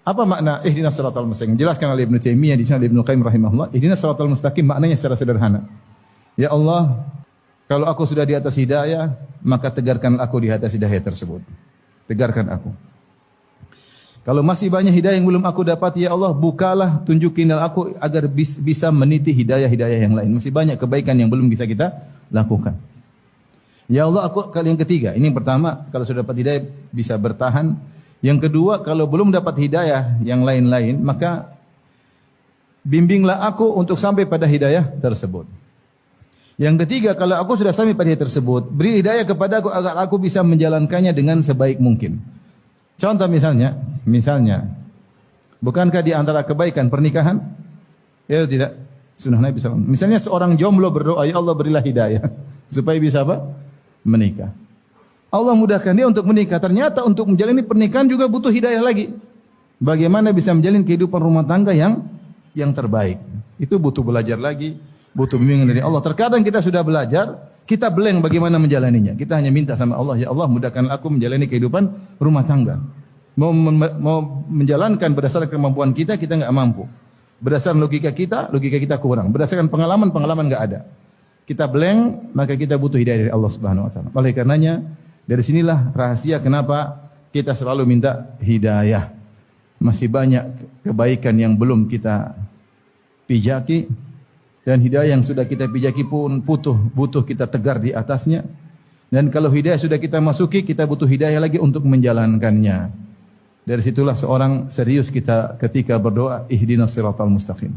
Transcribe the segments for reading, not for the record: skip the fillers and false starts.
Apa makna ihdinas siratal mustaqim? Jelaskan oleh Ibnu Taimiyah di sana, Ibnu Qayyim rahimahullah. Ihdinas siratal mustaqim maknanya secara sederhana. Ya Allah, kalau aku sudah di atas hidayah, maka tegarkan aku di atas hidayah tersebut. Tegarkan aku. Kalau masih banyak hidayah yang belum aku dapat, ya Allah, bukalah, tunjukinlah aku agar bisa meniti hidayah-hidayah yang lain. Masih banyak kebaikan yang belum bisa kita lakukan. Ya Allah, aku kali yang ketiga. Ini yang pertama, kalau sudah dapat hidayah bisa bertahan. Yang kedua, kalau belum dapat hidayah yang lain-lain, maka bimbinglah aku untuk sampai pada hidayah tersebut. Yang ketiga, kalau aku sudah sampai pada hidayah tersebut, beri hidayah kepada aku agar aku bisa menjalankannya dengan sebaik mungkin. Contoh misalnya, bukankah di antara kebaikan pernikahan? Ya tidak? Sunnah Nabi SAW. Misalnya seorang jomblo berdoa, ya Allah berilah hidayah supaya bisa apa? Menikah. Allah mudahkan dia untuk menikah. Ternyata untuk menjalani pernikahan juga butuh hidayah lagi. Bagaimana bisa menjalin kehidupan rumah tangga yang terbaik? Itu butuh belajar lagi, butuh bimbingan dari Allah. Terkadang kita sudah belajar, kita blank bagaimana menjalaninya. Kita hanya minta sama Allah, ya Allah mudahkan aku menjalani kehidupan rumah tangga. Mau menjalankan berdasarkan kemampuan kita enggak mampu. Berdasarkan logika kita kurang. Berdasarkan pengalaman enggak ada. Kita blank, maka kita butuh hidayah dari Allah Subhanahu wa taala. Oleh karenanya, dari sinilah rahasia kenapa kita selalu minta hidayah. Masih banyak kebaikan yang belum kita pijaki, dan hidayah yang sudah kita pijaki pun butuh kita tegar di atasnya. Dan kalau hidayah sudah kita masuki, kita butuh hidayah lagi untuk menjalankannya. Dari situlah seorang serius kita ketika berdoa, ihdinas siratal mustaqim.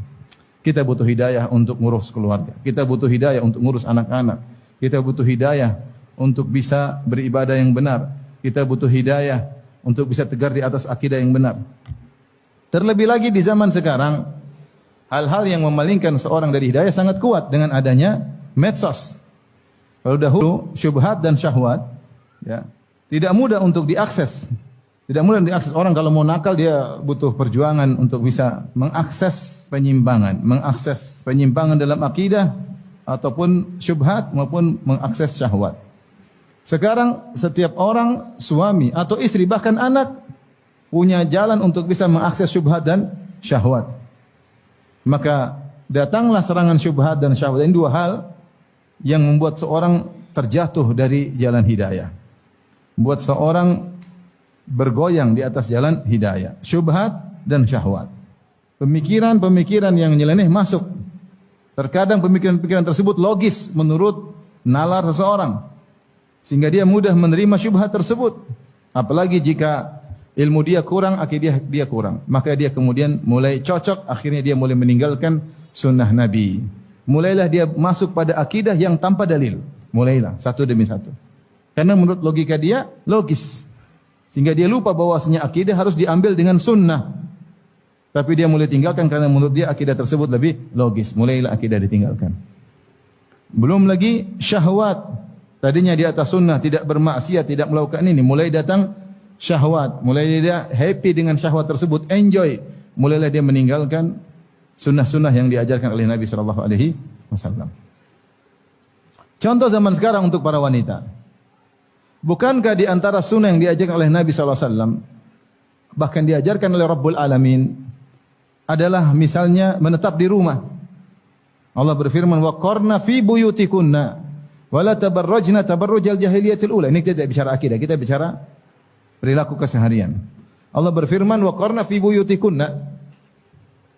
Kita butuh hidayah untuk ngurus keluarga. Kita butuh hidayah untuk ngurus anak-anak. Kita butuh hidayah untuk bisa beribadah yang benar. Kita butuh hidayah untuk bisa tegar di atas akidah yang benar. Terlebih lagi di zaman sekarang, hal-hal yang memalingkan seorang dari hidayah sangat kuat dengan adanya medsos. Kalau dahulu syubhat dan syahwat, ya, tidak mudah untuk diakses. Tidak mudah diakses. Orang kalau mau nakal dia butuh perjuangan untuk bisa mengakses penyimpangan dalam akidah ataupun syubhat maupun mengakses syahwat. Sekarang setiap orang, suami atau istri bahkan anak punya jalan untuk bisa mengakses syubhat dan syahwat. Maka datanglah serangan syubhat dan syahwat. Ini dua hal yang membuat seorang terjatuh dari jalan hidayah. Membuat seorang bergoyang di atas jalan hidayah. Syubhat dan syahwat. Pemikiran-pemikiran yang nyeleneh masuk. Terkadang pemikiran-pemikiran tersebut logis menurut nalar seseorang, sehingga dia mudah menerima syubhat tersebut. Apalagi jika ilmu dia kurang, akidah dia kurang, maka dia kemudian mulai cocok, akhirnya dia mulai meninggalkan sunnah Nabi. Mulailah dia masuk pada akidah yang tanpa dalil. Mulailah satu demi satu. Karena menurut logika dia logis. Sehingga dia lupa bahwasanya akidah harus diambil dengan sunnah. Tapi dia mulai tinggalkan karena menurut dia akidah tersebut lebih logis. Mulailah akidah ditinggalkan. Belum lagi syahwat. Tadinya di atas sunnah, tidak bermaksiat, tidak melakukan ini. Mulai datang syahwat. Mulai dia happy dengan syahwat tersebut, enjoy. Mulailah dia meninggalkan sunnah-sunnah yang diajarkan oleh Nabi SAW. Contoh zaman sekarang untuk para wanita. Bukankah di antara sunnah yang diajarkan oleh Nabi SAW, bahkan diajarkan oleh Rabbul Alamin, adalah misalnya menetap di rumah. Allah berfirman, وَقَرْنَ فِي بُيُوتِكُنَّ وَلَا تَبَرَّجْنَ تَبَرُّجَ الْجَاهِلِيَّةِ الْأُولَى. Ini kita tidak bicara akidah, kita bicara perilaku keseharian. Allah berfirman, وَقَرْنَ فِي بُيُوتِكُنَّ.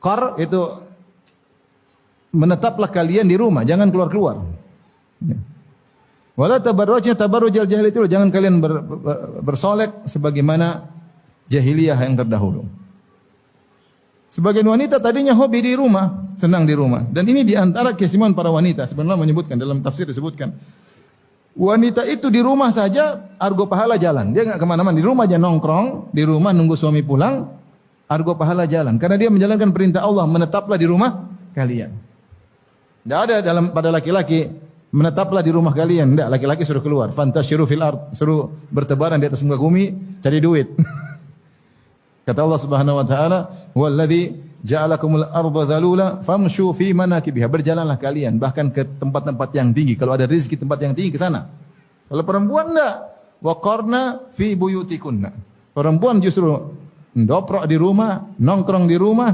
Qar itu menetaplah kalian di rumah, jangan keluar-keluar. Wala tabarrujna tabarrujal jahiliyah, jangan kalian bersolek sebagaimana jahiliyah yang terdahulu. Sebagian wanita tadinya hobi di rumah, senang di rumah. Dan ini di antara keistimewaan para wanita. Sebenarnya menyebutkan dalam tafsir disebutkan, wanita itu di rumah saja argo pahala jalan. Dia enggak kemana-mana, di rumah aja nongkrong, di rumah nunggu suami pulang, argo pahala jalan. Karena dia menjalankan perintah Allah, menetaplah di rumah kalian. Tidak ada pada laki-laki, menetaplah di rumah kalian. Tidak, laki-laki suruh keluar. Fantasyiru fil ard, suruh bertebaran di atas muka bumi, cari duit. Kata Allah Subhanahu wa taala, "Walladzi ja'alakumul arda dzalula famshu fi manakibiha." Berjalanlah kalian bahkan ke tempat-tempat yang tinggi. Kalau ada rezeki tempat yang tinggi ke sana. Kalau perempuan enggak, wa qarna fi buyutikunna. Perempuan justru mendoprok di rumah, nongkrong di rumah,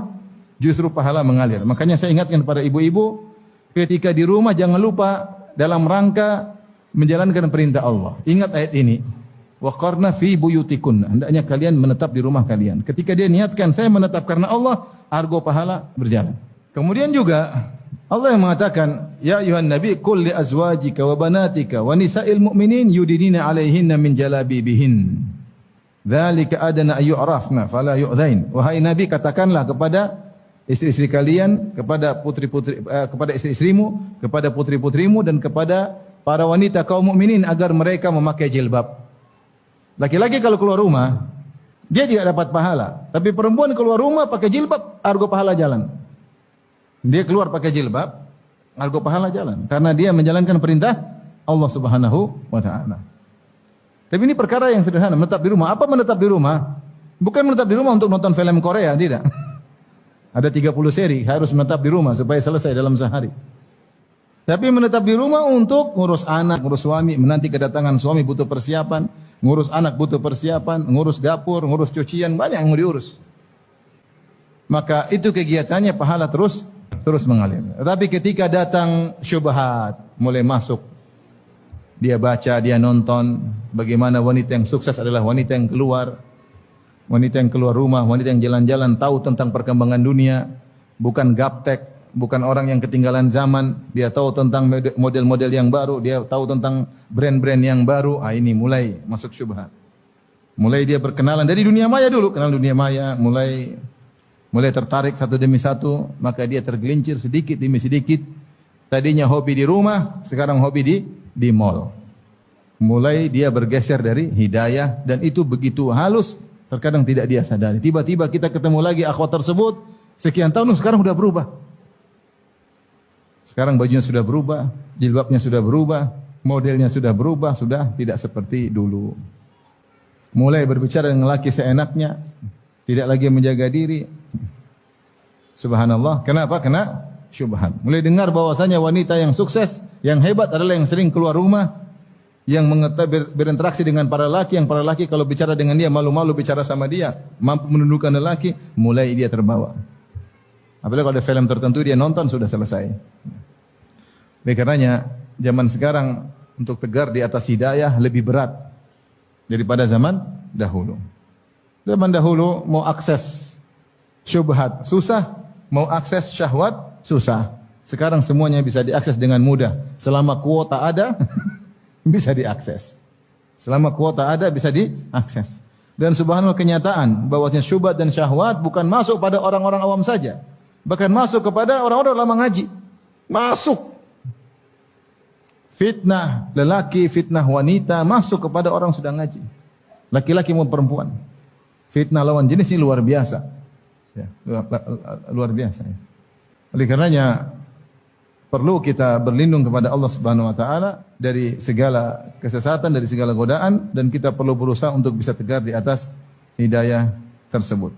justru pahala mengalir. Makanya saya ingatkan kepada ibu-ibu, ketika di rumah jangan lupa dalam rangka menjalankan perintah Allah. Ingat ayat ini. Waqarna fi buyutikunna. Hendaknya kalian menetap di rumah kalian. Ketika dia niatkan saya menetap karena Allah, argo pahala berjalan. Kemudian juga Allah yang mengatakan, ya ayuhan nabi qul li azwajika wa banatika wa nisa'il mu'minin yudinina 'alaihinna min jalabibihin. Dzalika adana ayyurafna fala yu'dzain. Wahai nabi, katakanlah kepada istri-istri kalian, kepada putri-putri kepada istri-istrimu, kepada putri-putrimu dan kepada para wanita kaum mukminin agar mereka memakai jilbab. Laki-laki kalau keluar rumah dia tidak dapat pahala, tapi perempuan keluar rumah pakai jilbab, argo pahala jalan. Dia keluar pakai jilbab, argo pahala jalan karena dia menjalankan perintah Allah Subhanahu wa taala. Tapi ini perkara yang sederhana, menetap di rumah. Apa menetap di rumah? Bukan menetap di rumah untuk nonton film Korea, tidak. Ada 30 seri, harus menetap di rumah supaya selesai dalam sehari. Tapi menetap di rumah untuk ngurus anak, ngurus suami, menanti kedatangan suami butuh persiapan, ngurus anak butuh persiapan, ngurus dapur, ngurus cucian, banyak yang mau diurus. Maka itu kegiatannya pahala terus mengalir. Tapi ketika datang syubhat, mulai masuk, dia baca, dia nonton, bagaimana wanita yang sukses adalah wanita yang keluar rumah, wanita yang jalan-jalan, tahu tentang perkembangan dunia, bukan gaptek, bukan orang yang ketinggalan zaman, dia tahu tentang model-model yang baru, dia tahu tentang brand-brand yang baru. Ini mulai masuk syubhat. Mulai dia berkenalan dari dunia maya dulu, kenal dunia maya, mulai tertarik satu demi satu, maka dia tergelincir sedikit demi sedikit. Tadinya hobi di rumah, sekarang hobi di mall. Mulai dia bergeser dari hidayah dan itu begitu halus, terkadang tidak dia sadari. Tiba-tiba kita ketemu lagi akhwat tersebut, sekian tahun sekarang sudah berubah. Sekarang bajunya sudah berubah, jilbabnya sudah berubah, modelnya sudah berubah, sudah tidak seperti dulu. Mulai berbicara dengan laki seenaknya, tidak lagi menjaga diri. Subhanallah. Kenapa? Kena syubhat. Mulai dengar bahwasanya wanita yang sukses, yang hebat adalah yang sering keluar rumah, yang berinteraksi dengan para laki, yang para laki kalau bicara dengan dia malu-malu bicara sama dia, mampu menundukkan lelaki, mulai dia terbawa. Apalagi kalau ada film tertentu dia nonton sudah selesai. Oleh karenanya zaman sekarang untuk tegar di atas hidayah lebih berat daripada zaman dahulu. Zaman dahulu mau akses syubhat susah, mau akses syahwat susah. Sekarang semuanya bisa diakses dengan mudah. Selama kuota ada, bisa diakses. Selama kuota ada, bisa diakses. Dan subhanallah kenyataan bahwasanya syubhat dan syahwat bukan masuk pada orang-orang awam saja. Bahkan masuk kepada orang-orang lama ngaji. Masuk. Fitnah lelaki, fitnah wanita, masuk kepada orang sudah ngaji. Laki-laki maupun perempuan. Fitnah lawan jenis ini luar biasa. Ya, luar biasa. Ya. Oleh karenanya perlu kita berlindung kepada Allah Subhanahu wa taala dari segala kesesatan, dari segala godaan dan kita perlu berusaha untuk bisa tegar di atas hidayah tersebut.